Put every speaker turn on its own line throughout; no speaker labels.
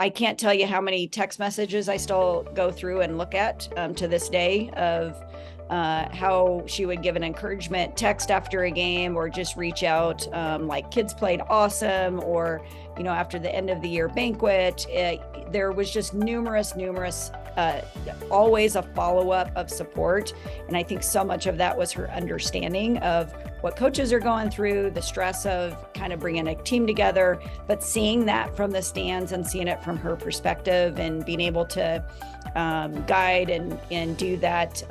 I can't tell you how many text messages I still go through and look at to this day of how she would give an encouragement text after a game or just reach out, like kids played awesome, or, after the end of the year banquet. There was just numerous, always a follow-up of support. And I think so much of that was her understanding of what coaches are going through, the stress of kind of bringing a team together, but seeing that from the stands and seeing it from her perspective and being able to guide and do that.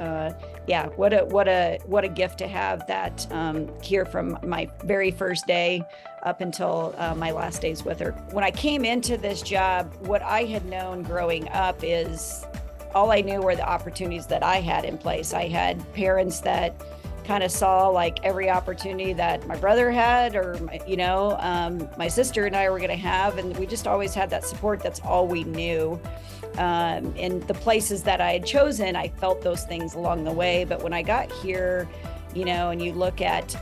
Yeah, what a gift to have that here from my very first day up until my last days with her. When I came into this job, what I had known growing up is all I knew were the opportunities that I had in place. I had parents that kind of saw like every opportunity that my brother had, or my sister and I were going to have, and we just always had that support. That's all we knew. In the places that I had chosen, I felt those things along the way. But when I got here, and you look at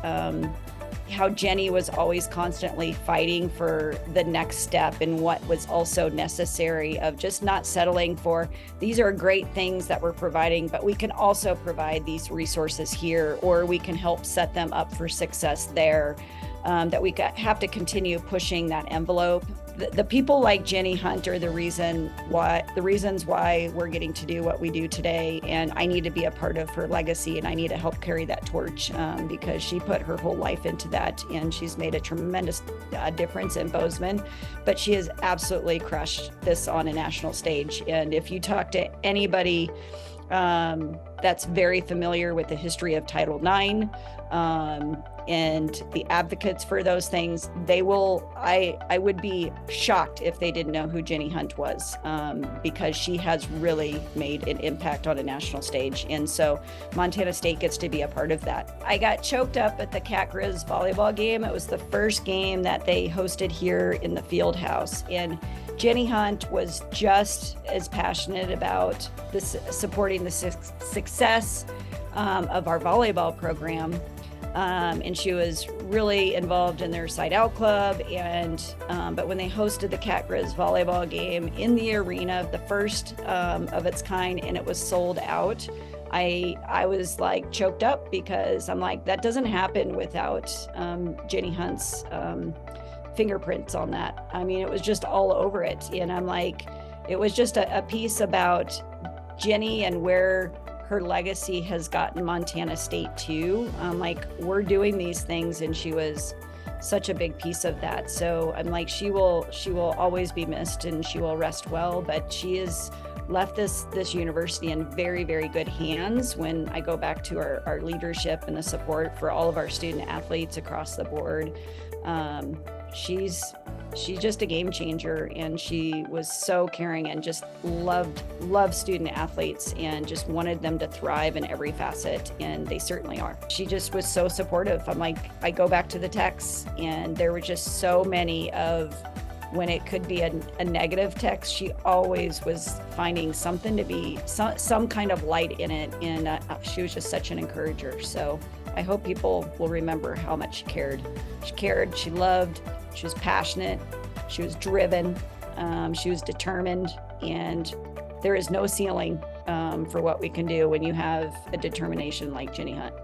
how Jenny was always constantly fighting for the next step and what was also necessary, of just not settling for, these are great things that we're providing, but we can also provide these resources here, or we can help set them up for success there. That we have to continue pushing that envelope. The people like Ginny Hunt are the reasons why we're getting to do what we do today. And I need to be a part of her legacy, and I need to help carry that torch because she put her whole life into that, and she's made a tremendous difference in Bozeman. But she has absolutely crushed this on a national stage. And if you talk to anybody that's very familiar with the history of Title IX, and the advocates for those things, I would be shocked if they didn't know who Ginny Hunt was, because she has really made an impact on a national stage. And so Montana State gets to be a part of that. I got choked up at the Cat Grizz volleyball game. It was the first game that they hosted here in the field house. And Ginny Hunt was just as passionate about supporting the success of our volleyball program. And she was really involved in their Side Out Club. But when they hosted the Cat Grizz volleyball game in the arena, the first of its kind, and it was sold out, I was like choked up, because I'm like, that doesn't happen without Ginny Hunt's fingerprints on that. I mean, it was just all over it. And I'm like, it was just a piece about Ginny and where her legacy has gotten Montana State too. Like, we're doing these things, and she was such a big piece of that. So I'm like, she will always be missed, and she will rest well. But she has left this university in very, very good hands. When I go back to our leadership and the support for all of our student athletes across the board, she's just a game changer, and she was so caring and just loved student athletes and just wanted them to thrive in every facet, and they certainly are. She just was so supportive. I'm like, I go back to the texts, and there were just so many of, when it could be a negative text, she always was finding something to be some kind of light in it, and she was just such an encourager. So I hope people will remember how much she cared. She loved, she was passionate, she was driven, she was determined, and there is no ceiling for what we can do when you have a determination like Ginny Hunt.